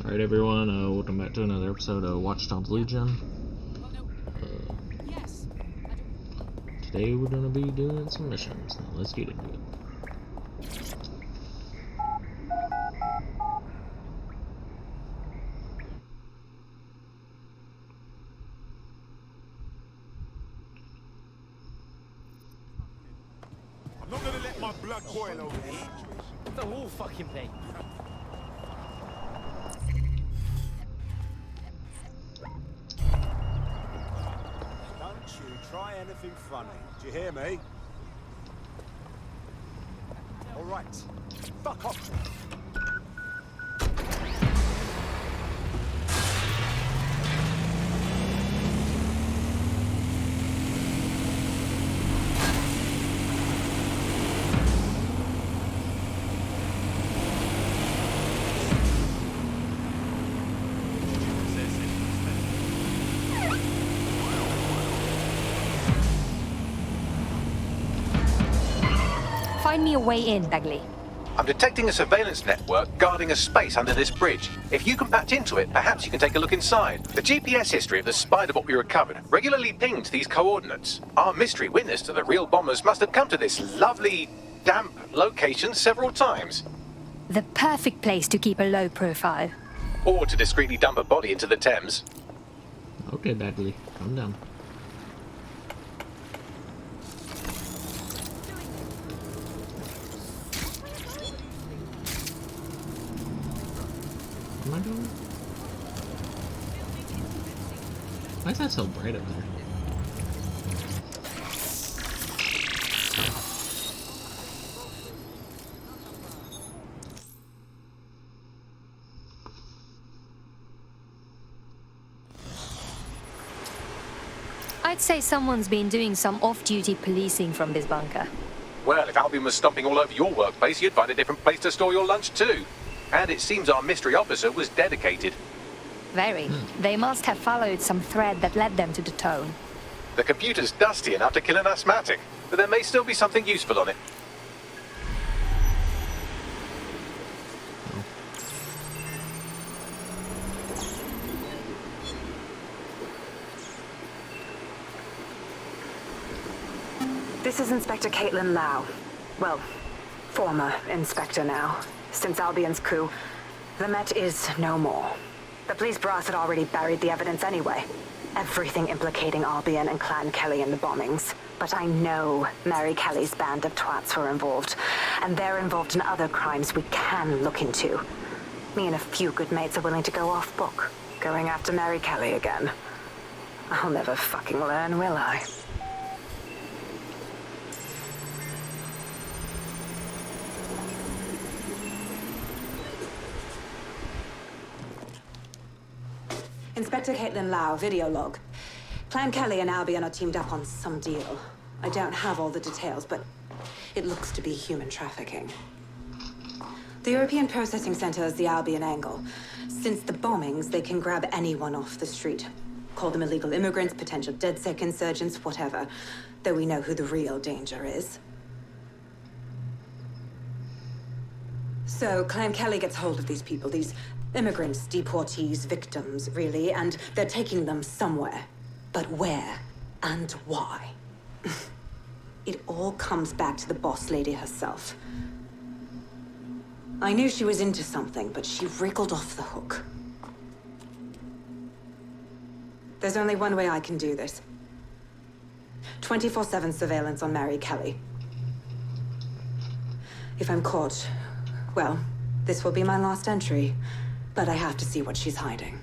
Alright everyone, welcome back to another episode of Watch Dogs Legion. Today we're gonna be doing some missions. Now let's get into it. I'm not gonna let my blood boil over here. The whole fucking thing. Don't you try anything funny. Do you hear me? All right. Fuck off. Find me a way in, Bagley. I'm detecting a surveillance network guarding a space under this bridge. If you can patch into it, perhaps you can take a look inside. The GPS history of the Spider-Bot we recovered regularly pinged these coordinates. Our mystery witness to the real bombers must have come to this lovely, damp location several times. The perfect place to keep a low profile. Or to discreetly dump a body into the Thames. Okay, Bagley, calm down. What am I doing? Why is that so bright up there? I'd say someone's been doing some off-duty policing from this bunker. Well, if Albion was stomping all over your workplace, you'd find a different place to store your lunch too. And it seems our mystery officer was dedicated. Very. They must have followed some thread that led them to the tone. The computer's dusty enough to kill an asthmatic, but there may still be something useful on it. This is Inspector Caitlin Lau. Well, former inspector now. Since Albion's coup, the Met is no more. The police brass had already buried the evidence anyway. Everything implicating Albion and Clan Kelly in the bombings. But I know Mary Kelly's band of twats were involved. And they're involved in other crimes we can look into. Me and a few good mates are willing to go off book. Going after Mary Kelly again. I'll never fucking learn, will I? Inspector Caitlin Lau, video log. Clan Kelly and Albion are teamed up on some deal. I don't have all the details, but it looks to be human trafficking. The European Processing Center is the Albion angle. Since the bombings, they can grab anyone off the street. Call them illegal immigrants, potential DedSec insurgents, whatever. Though we know who the real danger is. So, Clan Kelly gets hold of these people, these immigrants, deportees, victims, really, and they're taking them somewhere. But where and why? It all comes back to the boss lady herself. I knew she was into something, but she wriggled off the hook. There's only one way I can do this. 24/7 surveillance on Mary Kelly. If I'm caught, well, this will be my last entry. But I have to see what she's hiding.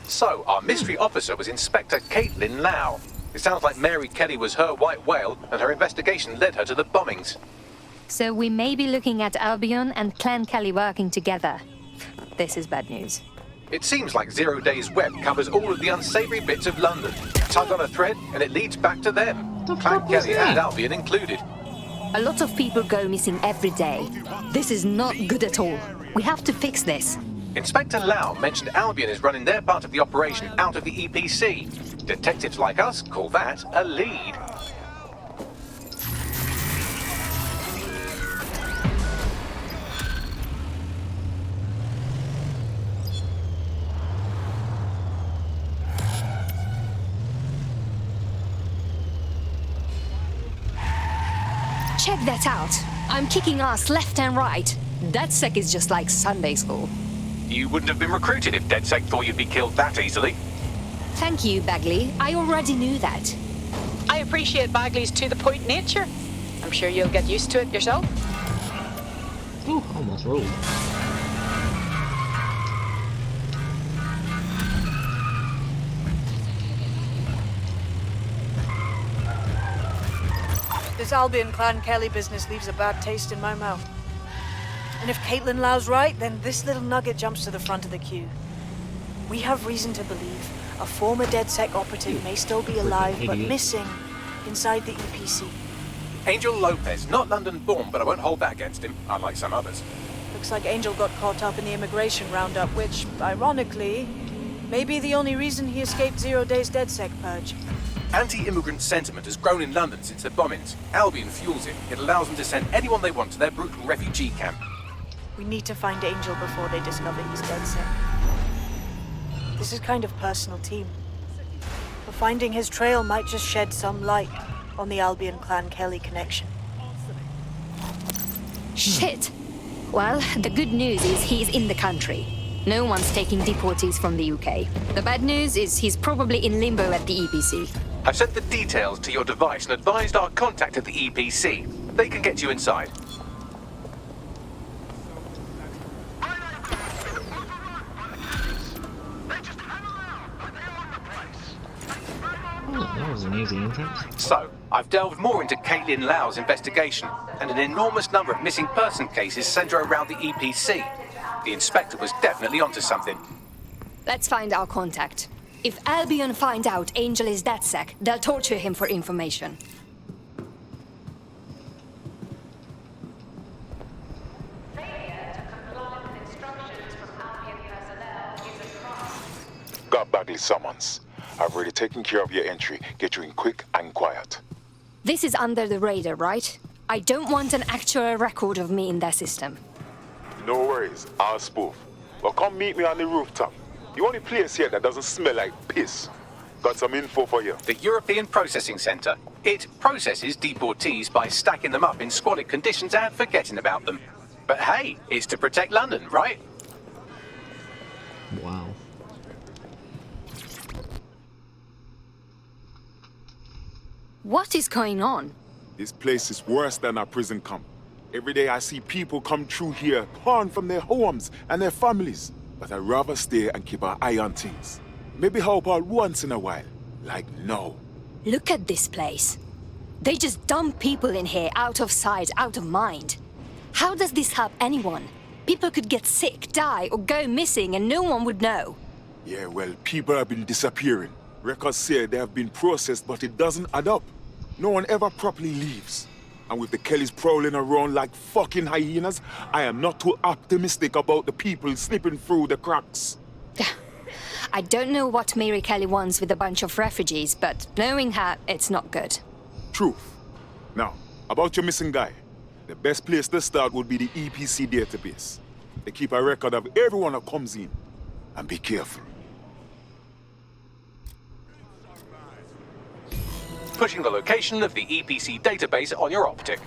So, our mystery officer was Inspector Caitlin Lau. It sounds like Mary Kelly was her white whale, and her investigation led her to the bombings. So we may be looking at Albion and Clan Kelly working together. This is bad news. It seems like Zero Days Web covers all of the unsavory bits of London. Tug on a thread, and it leads back to them. Clan Kelly and Albion included. A lot of people go missing every day. This is not good at all. We have to fix this. Inspector Lau mentioned Albion is running their part of the operation out of the EPC. Detectives like us call that a lead. Check that out. I'm kicking ass left and right. DedSec is just like Sunday school. You wouldn't have been recruited if DedSec thought you'd be killed that easily. Thank you, Bagley. I already knew that. I appreciate Bagley's to-the-point nature. I'm sure you'll get used to it yourself. Ooh, almost rolled. This Albion Clan Kelly business leaves a bad taste in my mouth. And if Caitlin Lau's right, then this little nugget jumps to the front of the queue. We have reason to believe a former DedSec operative may still be alive, but idiot. missing inside the EPC. Angel Lopez, not London-born, but I won't hold that against him, unlike some others. Looks like Angel got caught up in the immigration roundup, which, ironically, may be the only reason he escaped 0 days DedSec purge. Anti-immigrant sentiment has grown in London since the bombings. Albion fuels it. It allows them to send anyone they want to their brutal refugee camp. We need to find Angel before they discover he's DedSec. This is kind of personal, team. But finding his trail might just shed some light on the Albion Clan Kelly connection. Shit. Well, the good news is he's in the country. No one's taking deportees from the UK. The bad news is he's probably in limbo at the EPC. I've sent the details to your device and advised our contact at the EPC. They can get you inside. Oh, that was an easy entrance. So, I've delved more into Caitlin Lau's investigation, and an enormous number of missing person cases centre around the EPC. The inspector was definitely onto something. Let's find our contact. If Albion find out Angel is DedSec, they'll torture him for information. Got Bagley summons. I've already taken care of your entry. Get you in quick and quiet. This is under the radar, right? I don't want an actual record of me in their system. No worries, I'll spoof. Well, come meet me on the rooftop. The only place here that doesn't smell like piss. Got some info for you. The European Processing Centre. It processes deportees by stacking them up in squalid conditions and forgetting about them. But hey, it's to protect London, right? Wow. What is going on? This place is worse than a prison camp. Every day I see people come through here, torn from their homes and their families. But I'd rather stay and keep an eye on things. Maybe help out once in a while. Like now. Look at this place. They just dump people in here out of sight, out of mind. How does this help anyone? People could get sick, die, or go missing and no one would know. Yeah, well, people have been disappearing. Records say they have been processed, but it doesn't add up. No one ever properly leaves. And with the Kellys prowling around like fucking hyenas, I am not too optimistic about the people slipping through the cracks. I don't know what Mary Kelly wants with a bunch of refugees, but knowing her, it's not good. Truth. Now, about your missing guy. The best place to start would be the EPC database. They keep a record of everyone that comes in. And be careful. Pushing the location of the EPC database on your optic.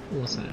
What's that?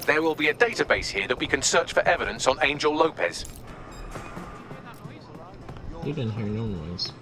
There will be a database here that we can search for evidence on Angel Lopez. You didn't hear no noise.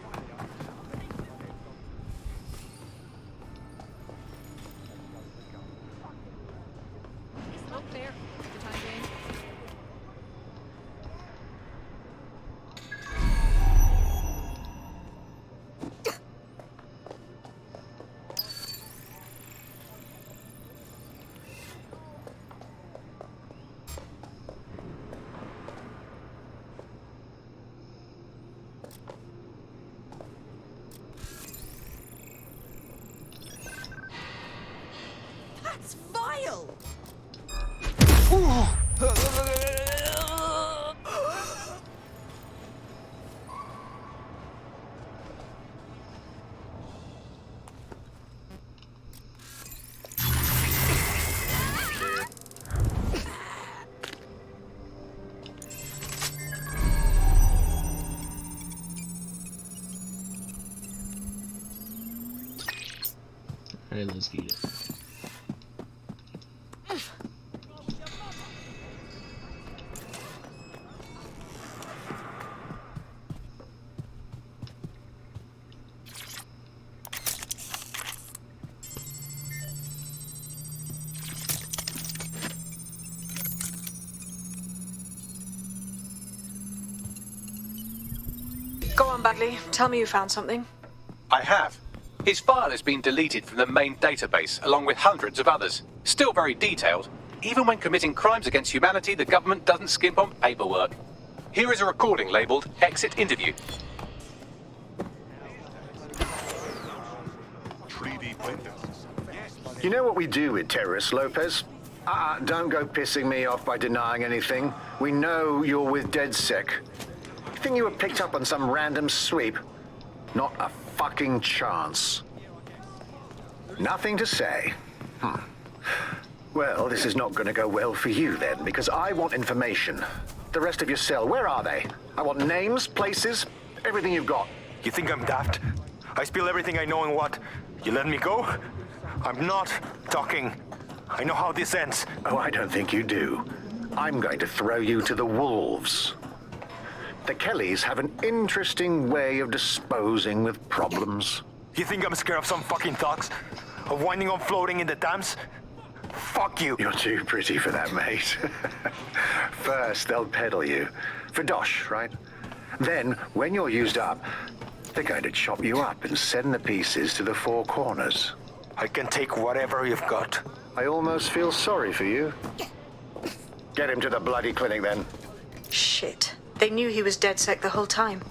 Hey, let's get it. Go on, Bagley. Tell me you found something. I have. His file has been deleted from the main database, along with hundreds of others. Still very detailed. Even when committing crimes against humanity, the government doesn't skimp on paperwork. Here is a recording labeled Exit Interview. 3D printer. You know what we do with terrorists, Lopez? Don't go pissing me off by denying anything. We know you're with DedSec. You think you were picked up on some random sweep? Not a fucking chance. Nothing to say. Well, this is not going to go well for you then, because I want information. The rest of your cell, where are they? I want names, places, everything you've got. You think I'm daft? I spill everything I know and what? You let me go? I'm not talking. I know how this ends. Oh, I don't think you do. I'm going to throw you to the wolves. The Kellys have an interesting way of disposing with problems. You think I'm scared of some fucking thugs? Of winding up floating in the Thames? Fuck you. You're too pretty for that, mate. First, they'll peddle you. For dosh, right? Then, when you're used up, they're going to chop you up and send the pieces to the four corners. I can take whatever you've got. I almost feel sorry for you. Get him to the bloody clinic, then. Shit. They knew he was DedSec the whole time.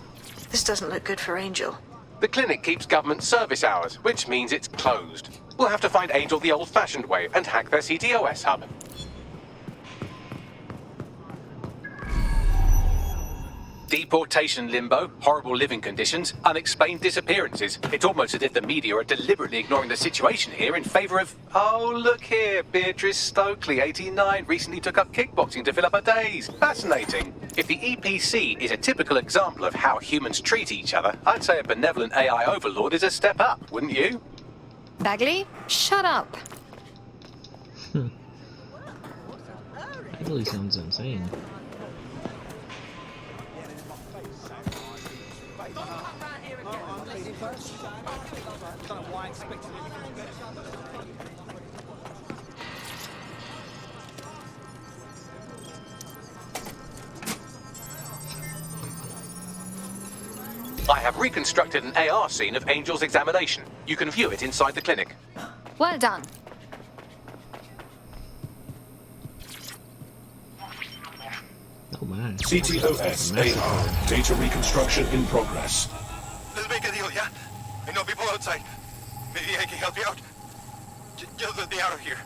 This doesn't look good for Angel. The clinic keeps government service hours, which means it's closed. We'll have to find Angel the old-fashioned way and hack their CTOS hub. Deportation limbo, horrible living conditions, unexplained disappearances. It's almost as if the media are deliberately ignoring the situation here in favor of... Oh, look here, Beatrice Stokely, 89, recently took up kickboxing to fill up her days. Fascinating. If the EPC is a typical example of how humans treat each other, I'd say a benevolent AI overlord is a step up, wouldn't you? Bagley, shut up. Bagley sounds insane. I have reconstructed an AR scene of Angel's examination. You can view it inside the clinic. Well done. Oh my. CTOS AR. Data reconstruction in progress. Let's make a deal, yeah? I know people outside. Maybe I can help you out. Just let me out of here.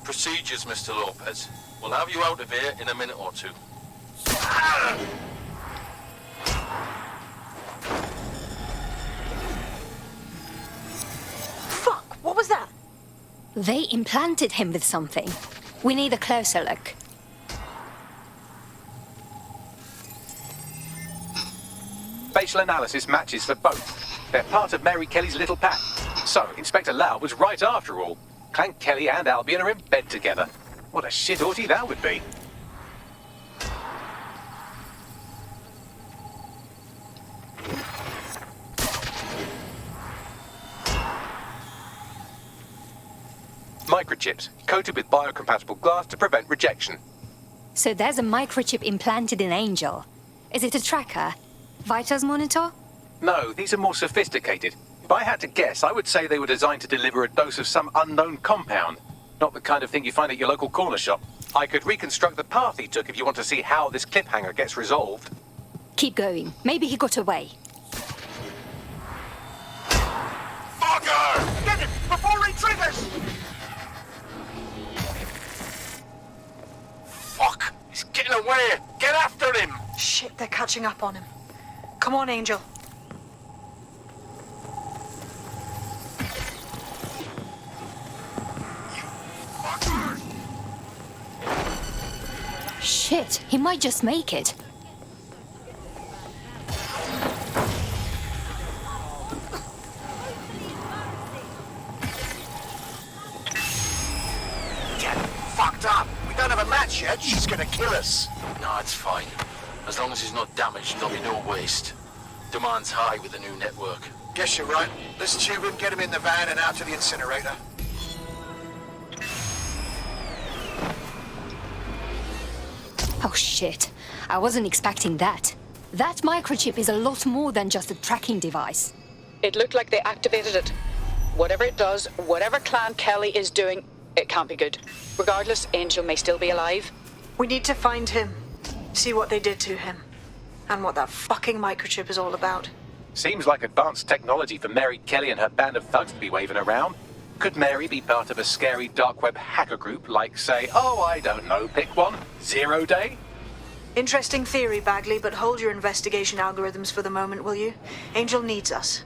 Procedures, Mr. Lopez. We'll have you out of here in a minute or two. Fuck! What was that? They implanted him with something. We need a closer look. Facial analysis matches for both. They're part of Mary Kelly's little pack. So, Inspector Lau was right after all. Clank Kelly and Albion are in bed together. What a shit orgy that would be. Microchips, coated with biocompatible glass to prevent rejection. So there's a microchip implanted in Angel. Is it a tracker? Vitals monitor? No, these are more sophisticated. If I had to guess, I would say they were designed to deliver a dose of some unknown compound. Not the kind of thing you find at your local corner shop. I could reconstruct the path he took if you want to see how this cliffhanger gets resolved. Keep going. Maybe he got away. Fucker! Get it before he triggers! Fuck! He's getting away! Get after him! Shit, they're catching up on him. Come on, Angel. Shit, he might just make it. Chet. She's gonna kill us. No, it's fine. As long as he's not damaged, there'll be no waste. Demand's high with the new network. Guess you're right. Let's tube him, get him in the van and out to the incinerator. Oh shit. I wasn't expecting that. That microchip is a lot more than just a tracking device. It looked like they activated it. Whatever it does, whatever Clan Kelly is doing, it can't be good. Regardless, Angel may still be alive. We need to find him. See what they did to him. And what that fucking microchip is all about. Seems like advanced technology for Mary Kelly and her band of thugs to be waving around. Could Mary be part of a scary dark web hacker group like, say, oh, I don't know, pick one, Zero Day? Interesting theory, Bagley, but hold your investigation algorithms for the moment, will you? Angel needs us.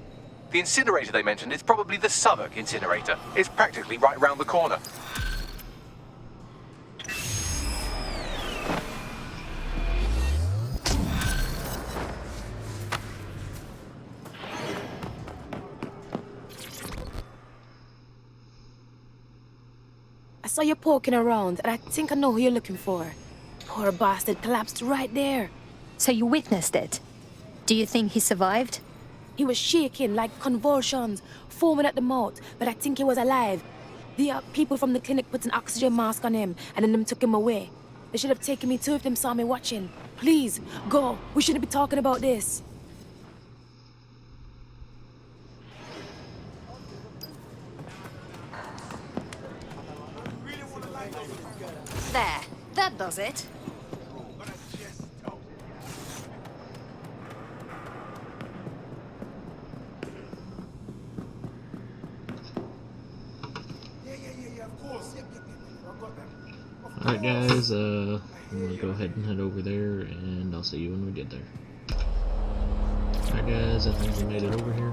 The incinerator they mentioned is probably the Southwark incinerator. It's practically right round the corner. I saw you poking around, and I think I know who you're looking for. Poor bastard collapsed right there. So you witnessed it? Do you think he survived? He was shaking like convulsions, foaming at the mouth, but I think he was alive. The people from the clinic put an oxygen mask on him, and then them took him away. They should have taken me too if them saw me watching. Please, go. We shouldn't be talking about this. There. That does it. Alright guys, I'm gonna go ahead and head over there, and I'll see you when we get there. Alright guys, I think we made it over here.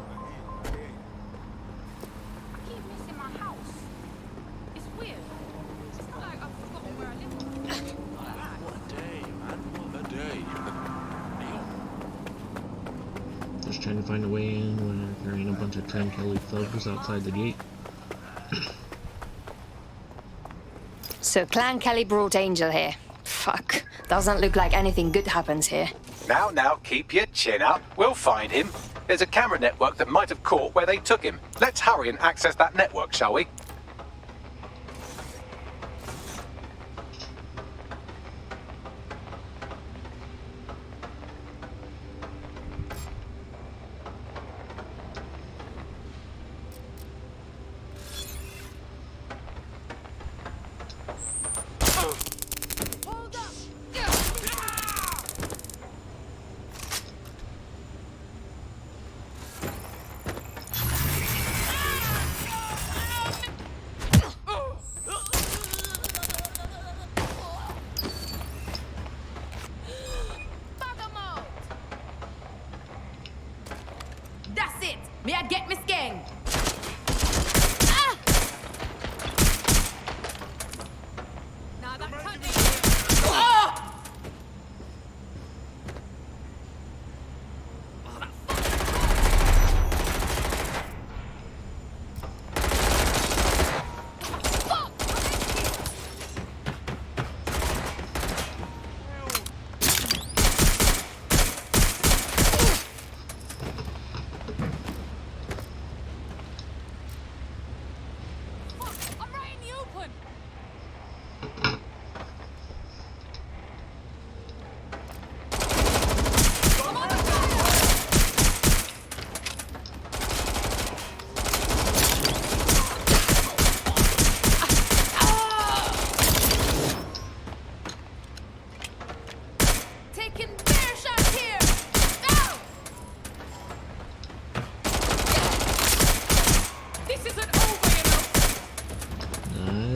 Just trying to find a way in when there ain't a bunch of Clan Kelly thugs outside the gate. So Clan Kelly brought Angel here. Fuck. Doesn't look like anything good happens here. Now, keep your chin up. We'll find him. There's a camera network that might have caught where they took him. Let's hurry and access that network, shall we? That's it. Me I get me skeng.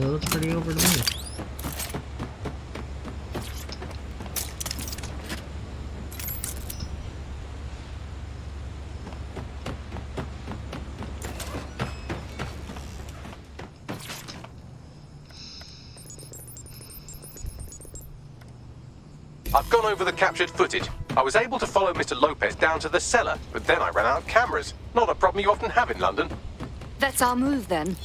Looks pretty over to me. I've gone over the captured footage. I was able to follow Mr. Lopez down to the cellar, but then I ran out of cameras. Not a problem you often have in London. That's our move then.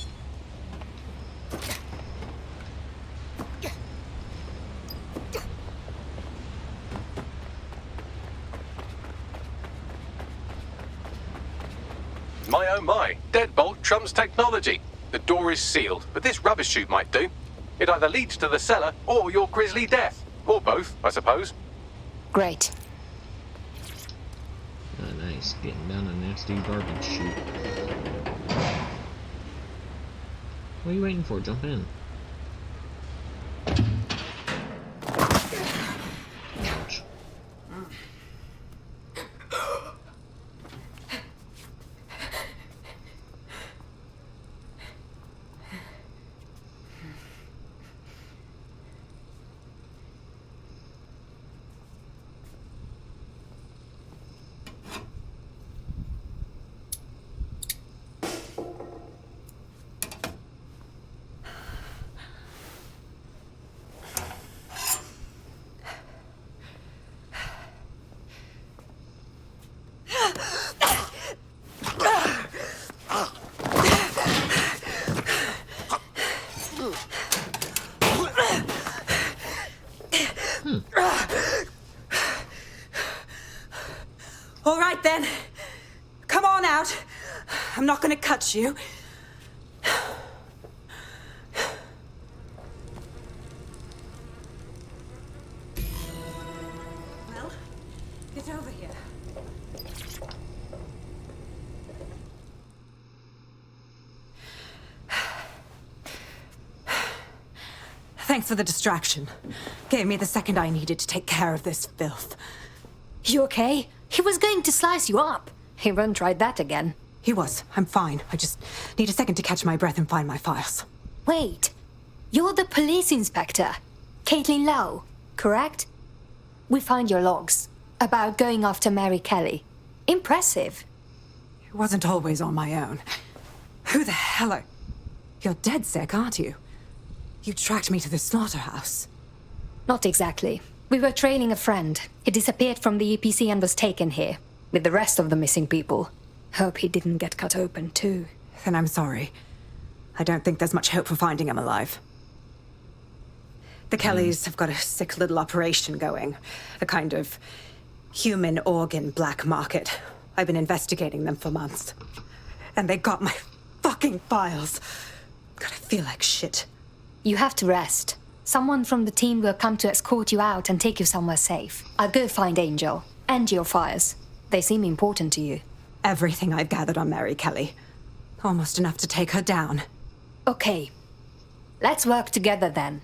oh my. Deadbolt trumps technology. The door is sealed, but this rubbish chute might do. It either leads to the cellar or your grisly death. Or both, I suppose. Great. Oh, nice. Getting down a nasty garbage chute. What are you waiting for? Jump in. Ouch. All right then. Come on out. I'm not gonna cut you. Well, get over here. Thanks for the distraction. Gave me the second I needed to take care of this filth. You okay? He was going to slice you up. He won't try that again. He was. I'm fine. I just need a second to catch my breath and find my files. Wait. You're the police inspector. Caitlin Lau, correct? We found your logs about going after Mary Kelly. Impressive. It wasn't always on my own. Who the hell are... You're dead sick, aren't you? You tracked me to the slaughterhouse. Not exactly. We were trailing a friend. He disappeared from the EPC and was taken here, with the rest of the missing people. Hope he didn't get cut open, too. Then I'm sorry. I don't think there's much hope for finding him alive. The Kellys have got a sick little operation going. A kind of human organ black market. I've been investigating them for months. And they got my fucking files. God, I feel like shit. You have to rest. Someone from the team will come to escort you out and take you somewhere safe. I'll go find Angel. And your files. They seem important to you. Everything I've gathered on Mary Kelly. Almost enough to take her down. Okay. Let's work together then.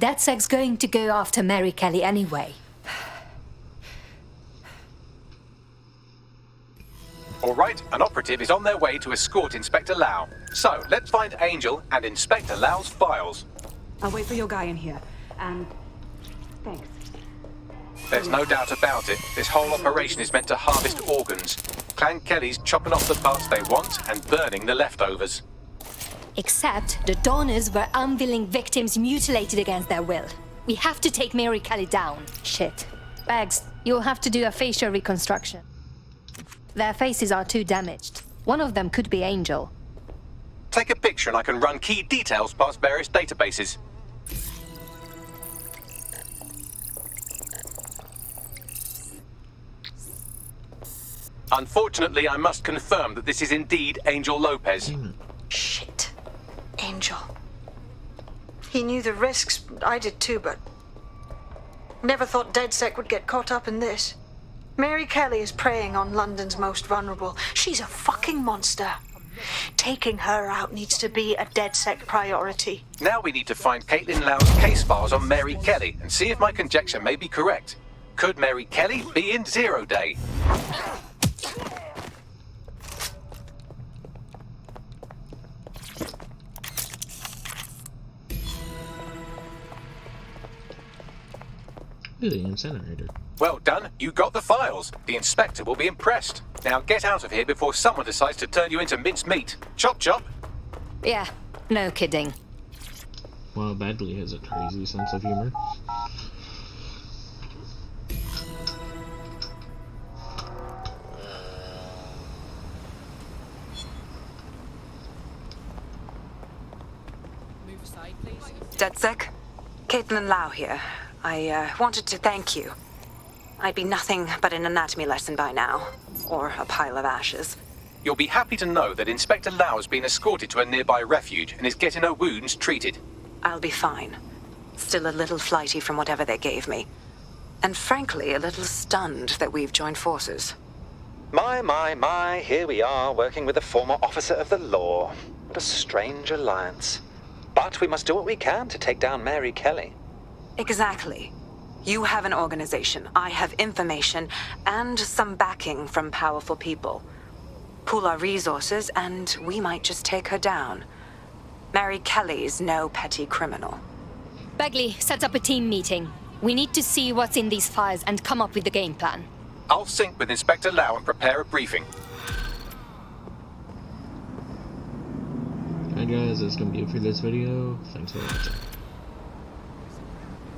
DedSec's going to go after Mary Kelly anyway. All right, an operative is on their way to escort Inspector Lau. So, let's find Angel and Inspector Lau's files. I'll wait for your guy in here. And... thanks. There's no doubt about it. This whole operation is meant to harvest organs. Clan Kelly's chopping off the parts they want and burning the leftovers. Except the donors were unwilling victims mutilated against their will. We have to take Mary Kelly down. Shit. Bags, you'll have to do a facial reconstruction. Their faces are too damaged. One of them could be Angel. Take a picture and I can run key details past various databases. Unfortunately, I must confirm that this is indeed Angel Lopez. Shit. Angel. He knew the risks. I did too, but... never thought DedSec would get caught up in this. Mary Kelly is preying on London's most vulnerable. She's a fucking monster. Taking her out needs to be a DedSec priority. Now we need to find Caitlin Lau's case files on Mary Kelly and see if my conjecture may be correct. Could Mary Kelly be in Zero Day? The incinerator. Well done, you got the files. The inspector will be impressed. Now get out of here before someone decides to turn you into mincemeat. Chop chop. Yeah, no kidding. Wow, Badley has a crazy sense of humor. DedSec? Caitlin Lau here. I wanted to thank you. I'd be nothing but an anatomy lesson by now. Or a pile of ashes. You'll be happy to know that Inspector Lau has been escorted to a nearby refuge and is getting her wounds treated. I'll be fine. Still a little flighty from whatever they gave me. And frankly, a little stunned that we've joined forces. My, here we are, working with a former officer of the law. What a strange alliance. But we must do what we can to take down Mary Kelly. Exactly. You have an organization, I have information, and some backing from powerful people. Pool our resources, and we might just take her down. Mary Kelly's no petty criminal. Bagley, set up a team meeting. We need to see what's in these files and come up with the game plan. I'll sync with Inspector Lau and prepare a briefing. Alright guys, that's gonna be it for this video. Thanks for watching.